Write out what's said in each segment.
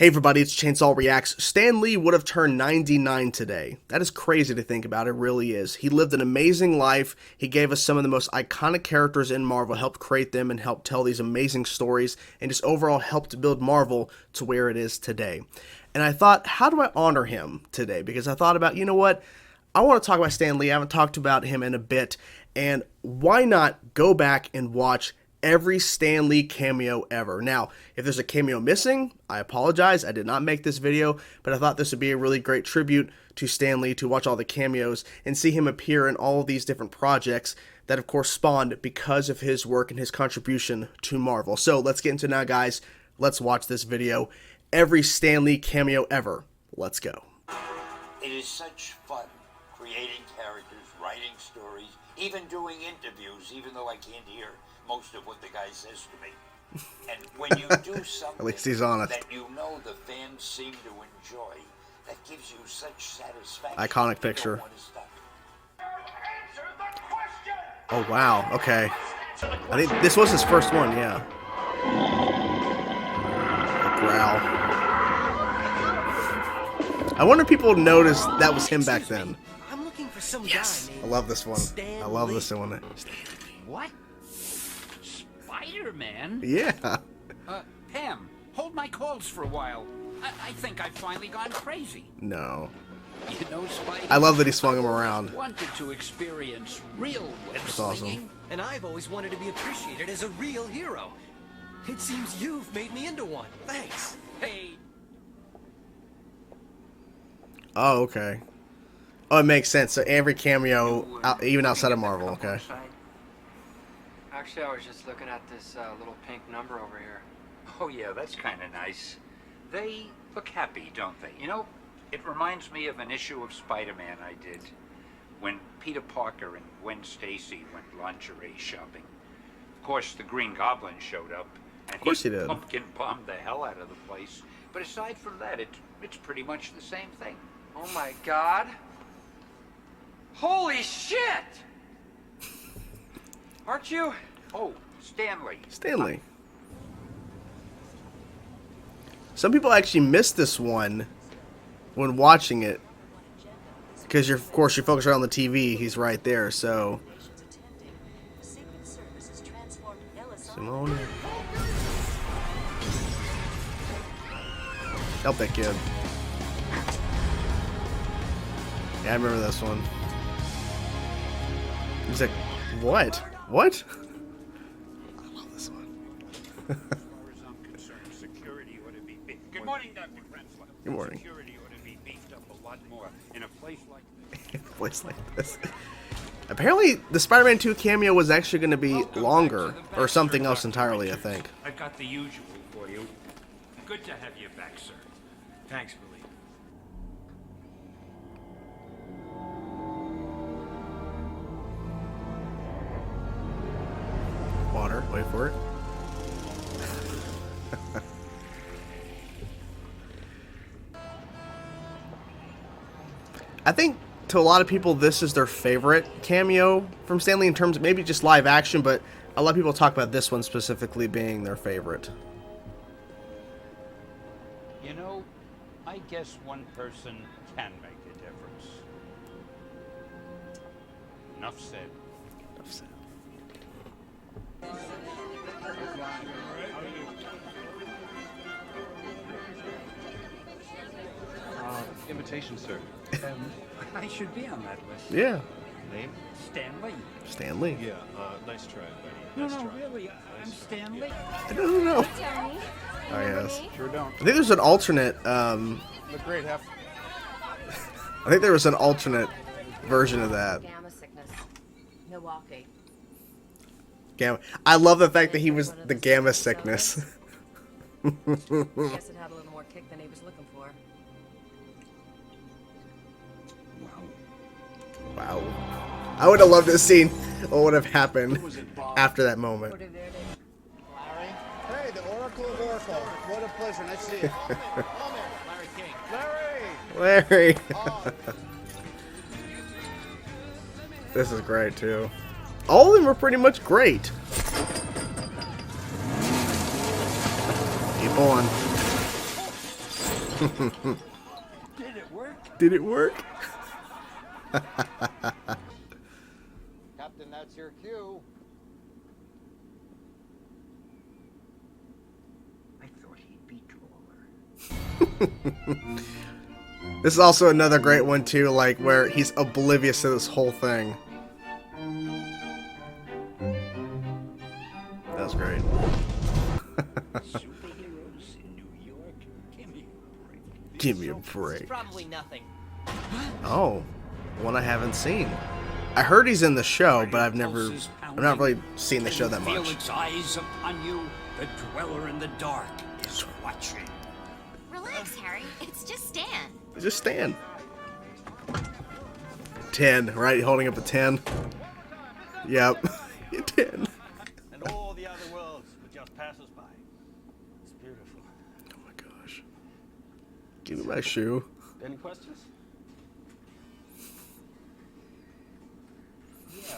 Hey everybody, it's Chainsaw Reacts. Stan Lee would have turned 99 today. That is crazy to think about, it really is. He lived an amazing life, he gave us some of the most iconic characters in Marvel, helped create them and helped tell these amazing stories, and just overall helped build Marvel to where it is today. And I thought, how do I honor him today? Because I thought about, you know what, I want to talk about Stan Lee, I haven't talked about him in a bit, and why not go back and watch every Stan Lee cameo ever. Now, if there's a cameo missing, I apologize. I did not make this video, but I thought this would be a really great tribute to Stan Lee to watch all the cameos and see him appear in all of these different projects that, of course, spawned because of his work and his contribution to Marvel. So let's get into it now, guys. Let's watch this video. Every Stan Lee cameo ever. Let's go. It is such fun creating characters, writing stories, even doing interviews, even though I can't hear most of what the guy says to me. And when you do something At least he's honest. that you know the fans seem to enjoy, that gives you such satisfaction. Iconic picture. Oh wow, okay. I think this was his first one, yeah. Growl. I wonder if people noticed that was him back then. I'm looking for some Yes, guy I named love this one. Stan I love Lee. this one. What? Spider-Man? Yeah. Pam, hold my calls for a while. I think I've finally gone crazy. No. You know, Spidey, I love that he swung him around. wanted to experience real web That's awesome. slinging. And I've always wanted to be appreciated as a real hero. It seems you've made me into one. Thanks. Hey, Oh, okay. Oh, it makes sense. So every cameo, even outside of Marvel, okay. Actually, I was just looking at this little pink number over here. Oh yeah, that's kind of nice. They look happy, don't they? You know, it reminds me of an issue of Spider-Man I did when Peter Parker and Gwen Stacy went lingerie shopping. Of course, the Green Goblin showed up, and Of course he did. pumpkin bombed the hell out of the place. But aside from that, it's pretty much the same thing. Oh my god. Holy shit! Aren't you? Oh, Stanley. Stanley. Some people actually missed this one when watching it because of course you're focused on the TV. He's right there, so. Simone. Help that kid. Yeah, I remember this one. He's like, what? What? I love this one. Good morning, Dr. Prenslow. Good morning. Security ought to be beefed up a lot more in a place like this. A place like this. Apparently, the Spider-Man 2 cameo was actually going to be longer, or something else entirely, I think. I've got the usual for you. Good to have you back, sir. Thanks, Billy. Water, wait for it. I think to a lot of people this is their favorite cameo from Stan Lee in terms of maybe just live action, but a lot of people talk about this one specifically being their favorite. You know, I guess one person can make a difference. Enough said. Enough said. Invitation, sir. I should be on that list. Yeah, Name? Stanley. Stan Lee. Yeah, nice try, buddy. No, Nice no, try. really, I'm Nice try. Stanley. I don't know. Tony. Oh, yes. Sure don't. I think there's an alternate, Look great, half. I think there was an alternate version of that. Gamma sickness. Milwaukee. Gamma. I love the fact that he was the gamma sickness. Guess it had a little more kick than he was looking for. Wow. I would have loved to have seen what would have happened after that moment. Larry? Hey, the Oracle of Oracle. What a pleasure. Nice to see you. Larry! Larry. This is great too. All of them were pretty much great. Keep on. Did it work? Did it work? Captain, that's your cue. I thought he'd be taller. This is also another great one too, like where he's oblivious to this whole thing. That was great. Superheroes in New York? Give me a break. Give me a break. Probably nothing. Oh, one I haven't seen. I heard he's in the show, but I've not really seen the show that Feel much. its eyes upon you. The dweller in the dark is watching. Relax, Harry. It's just Stan. Just stand. 10, right? Holding up a 10. Yep. 10. And all the other worlds would just pass us by. It's beautiful. Oh my gosh. Give me my shoe. Any questions? Yeah.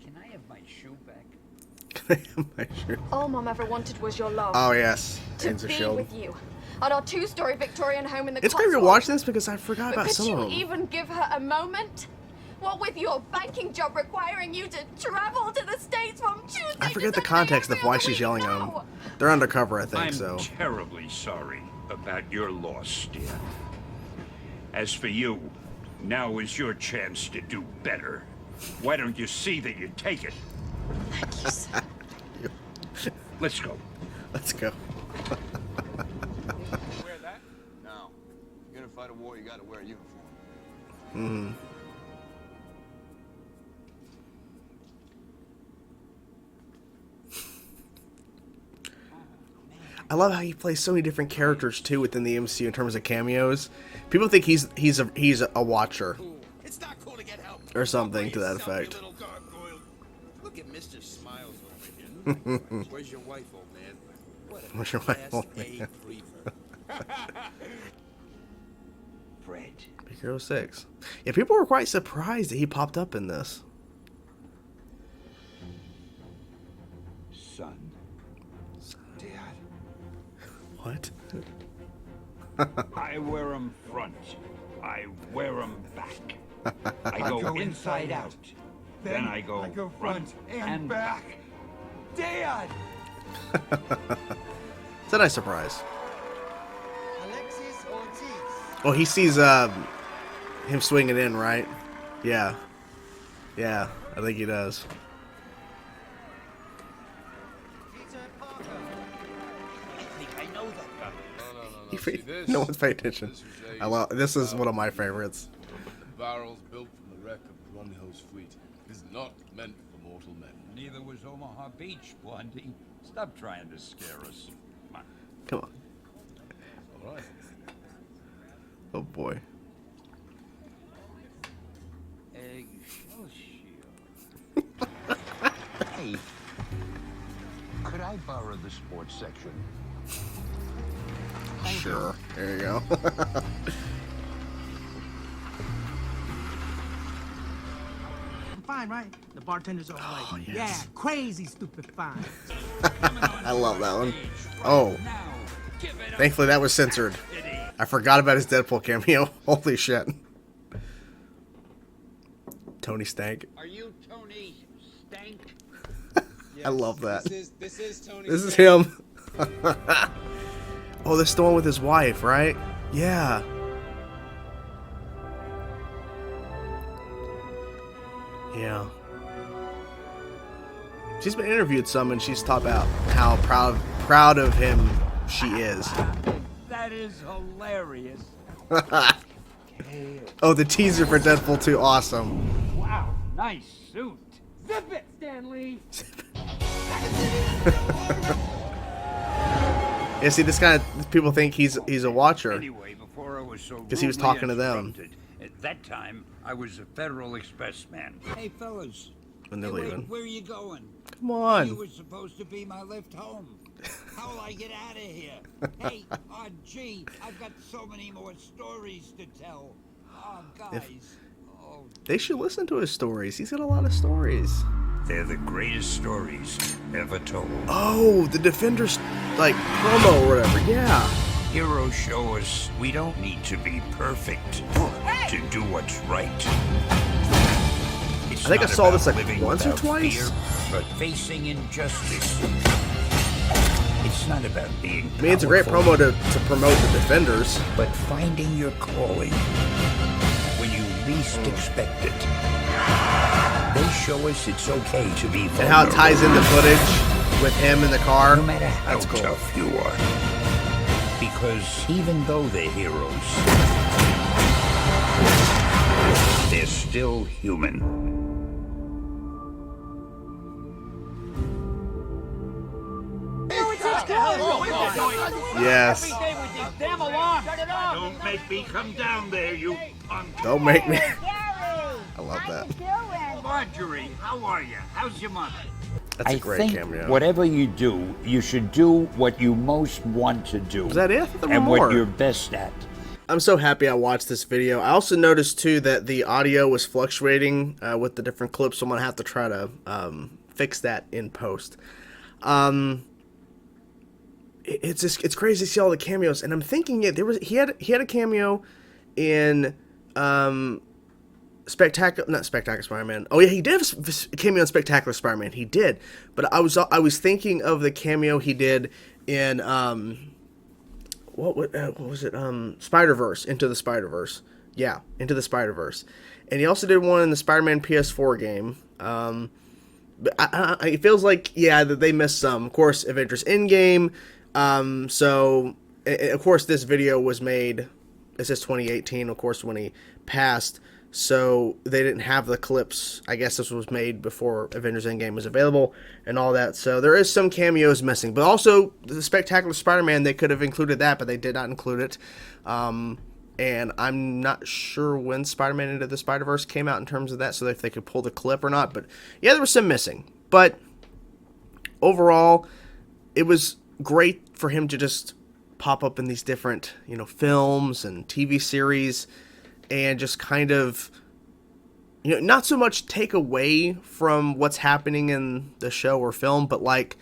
Can I have my shoe back? Can I have my shoe? All Mom ever wanted was your love. Oh yes. To Ain't a be shield. with you. At our two-story Victorian home in the It's great you're Cotswolds. watching this because I forgot But about could some you of them. even give her a moment? What with your banking job requiring you to travel to the States from Tuesday I to forget the Sunday context of every why other she's week? yelling at him. No. They're undercover, I think, I'm so. terribly sorry about your loss, dear. As for you, now is your chance to do better. Why don't you see that you take it? Thank you, sir. Let's go. Let's go. Wear that? No. If you're gonna fight a war, you gotta wear a uniform. Mm. I love how he plays so many different characters too within the MCU in terms of cameos. People think he's a watcher It's not cool to get help. or something to that effect. Look at Mr. Smiles over here. Where's your wife, old man? What a Where's your wife, Class old A man? creeper. Fred. Big Hero 6. Yeah, people were quite surprised that he popped up in this. Son. Dad. What? I wear 'em front. I wear 'em back. I go inside out. Then I go front and back. Dad! It's a nice surprise. Alexis Ortiz. Oh, he sees him swinging in, right? Yeah. Yeah, I think he does. I know that guy. No one's paying attention. I love. This is one of my favorites. Barrels built from the wreck of Ronho's fleet is not meant for mortal men. Neither was Omaha Beach, Blondie. Stop trying to scare us. Come on. Come on. All right. Oh boy. Eggshell shield. Hey, could I borrow the sports section? Sure. There you go. Fine, right? The bartender's all like, yes. yeah, crazy stupid fine. I love that one. Oh. Thankfully that was censored. I forgot about his Deadpool cameo. Holy shit. Tony Stank. Are you Tony Stank? I love that. This is Tony. This is him. Oh, this is the one with his wife, right? Yeah. Yeah. She's been interviewed some, and she's talked about how proud of him she is. That is hilarious. Oh, the teaser for Deadpool 2, awesome. Wow, nice suit. Zip it, Stanley! Yeah, see, this guy, people think he's a watcher. Anyway, before I was so 'Cause he was rudely talking to them. interrupted, at that time, I was a Federal Express man. Hey, fellas. When they're Hey, wait, leaving. where are you going? Come You on. were supposed to be my lift home. How'll I get out of here? Hey, gee, I've got so many more stories to tell. Oh, guys. Oh, They should listen to his stories. He's got a lot of stories. They're the greatest stories ever told. Oh, the Defenders, like, promo or whatever. Yeah. Heroes show us we don't need to be perfect to do what's right. It's I think I not saw about this like living once or without twice. fear, but facing injustice. It's not about being I mean, it's a great powerful, promo to promote the Defenders. but finding your calling when you least expect it. They show us it's okay to be vulnerable. And how it ties in the footage with him in the car. No matter how That's cool. tough you are. Because even though they're heroes, they're still human. Yes. Don't make me come down there, you Don't make me. I love that. Marjorie, how are you? How's your mother? That's a great cameo. Whatever you do, you should do what you most want to do. Is that it? I thought there were and more. what you're best at. I'm so happy I watched this video. I also noticed too that the audio was fluctuating with the different clips, so I'm gonna have to try to fix that in post. It's crazy to see all the cameos, and I'm thinking he had a cameo in not Spectacular Spider-Man. Oh yeah, he did have a cameo in Spectacular Spider-Man. He did, but I was thinking of the cameo he did in what was it? Spider-Verse, Into the Spider-Verse. Yeah, Into the Spider-Verse, and he also did one in the Spider-Man PS4 game. But it feels like that they missed some. Of course, Avengers Endgame. So of course this video was made. It says 2018. Of course, when he passed. So they didn't have the clips. I guess this was made before Avengers Endgame was available and all that. So there is some cameos missing. But also, the Spectacular Spider-Man, they could have included that, but they did not include it. And I'm not sure when Spider-Man Into the Spider-Verse came out in terms of that, so if they could pull the clip or not. But yeah, there was some missing. But overall, it was great for him to just pop up in these different, films and TV series. And just kind of, not so much take away from what's happening in the show or film, but like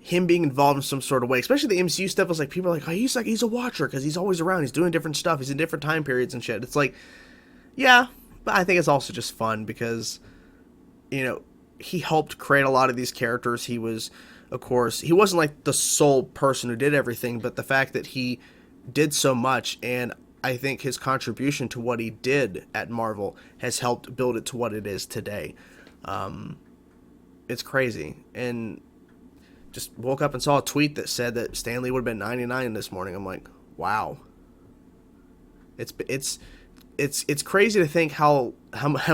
him being involved in some sort of way. Especially the MCU stuff was like, people are like, oh, he's a watcher because he's always around. He's doing different stuff. He's in different time periods and shit. It's like, yeah, but I think it's also just fun because, he helped create a lot of these characters. He was, of course, he wasn't like the sole person who did everything, but the fact that he did so much, and I think his contribution to what he did at Marvel has helped build it to what it is today. It's crazy. And just woke up and saw a tweet that said that Stan Lee would have been 99 this morning. I'm like, wow. It's crazy to think how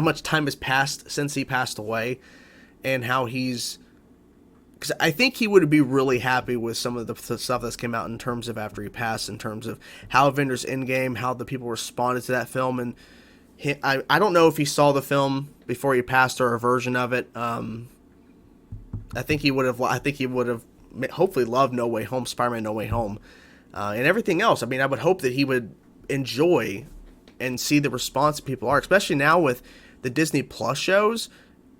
much time has passed since he passed away, and how he's, because I think he would be really happy with some of the stuff that's came out in terms of after he passed, in terms of how Avengers Endgame, how the people responded to that film. And I don't know if he saw the film before he passed or a version of it. I think he would have hopefully loved No Way Home, Spider-Man No Way Home, and everything else. I mean, I would hope that he would enjoy and see the response people are, especially now with the Disney Plus shows.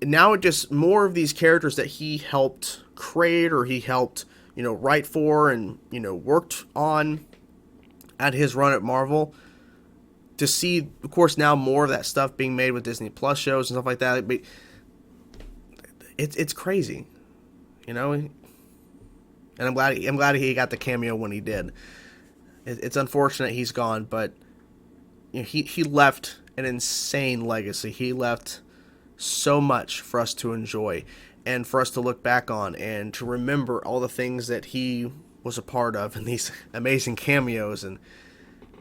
Now it just more of these characters that he helped create or he helped, write for and, worked on at his run at Marvel. To see, of course, now more of that stuff being made with Disney Plus shows and stuff like that. But it's crazy, And I'm glad he got the cameo when he did. It's unfortunate he's gone, but he left an insane legacy. He left so much for us to enjoy and for us to look back on and to remember all the things that he was a part of in these amazing cameos. And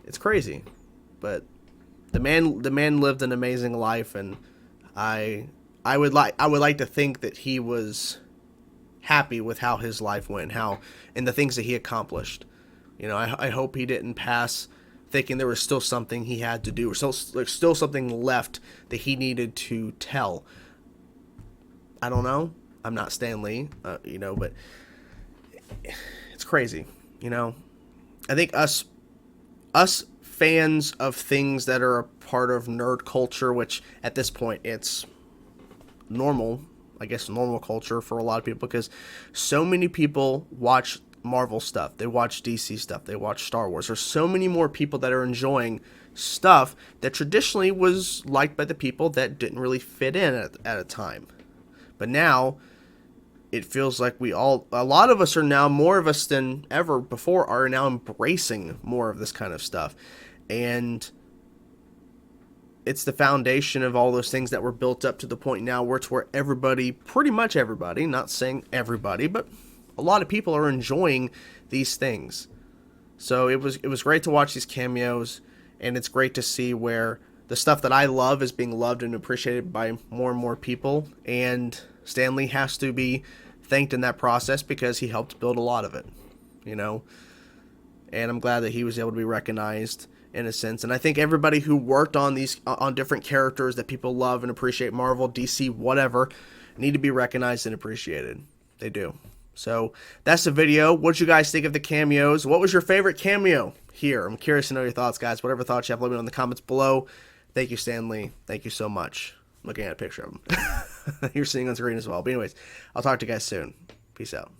it's crazy, but the man lived an amazing life, and I would like to think that he was happy with how his life went, and the things that he accomplished. I hope he didn't pass thinking there was still something he had to do, or still something left that he needed to tell. I don't know. I'm not Stan Lee, but it's crazy. I think us fans of things that are a part of nerd culture, which at this point it's normal culture for a lot of people, because so many people watch Marvel stuff. They watch DC stuff. They watch Star Wars. There's so many more people that are enjoying stuff that traditionally was liked by the people that didn't really fit in at a time. But now it feels like a lot of us are now, more of us than ever before, are now embracing more of this kind of stuff. And it's the foundation of all those things that were built up to the point now where it's where everybody, pretty much everybody, not saying everybody, but a lot of people are enjoying these things. So it was great to watch these cameos, and it's great to see where the stuff that I love is being loved and appreciated by more and more people, and Stan Lee has to be thanked in that process because he helped build a lot of it, you know. And I'm glad that he was able to be recognized in a sense. And I think everybody who worked on different characters that people love and appreciate, Marvel, DC, whatever, need to be recognized and appreciated. They do. So that's the video. What did you guys think of the cameos? What was your favorite cameo here? I'm curious to know your thoughts, guys. Whatever thoughts you have, let me know in the comments below. Thank you, Stan Lee. Thank you so much. I'm looking at a picture of him. You're seeing on screen as well. But anyways, I'll talk to you guys soon. Peace out.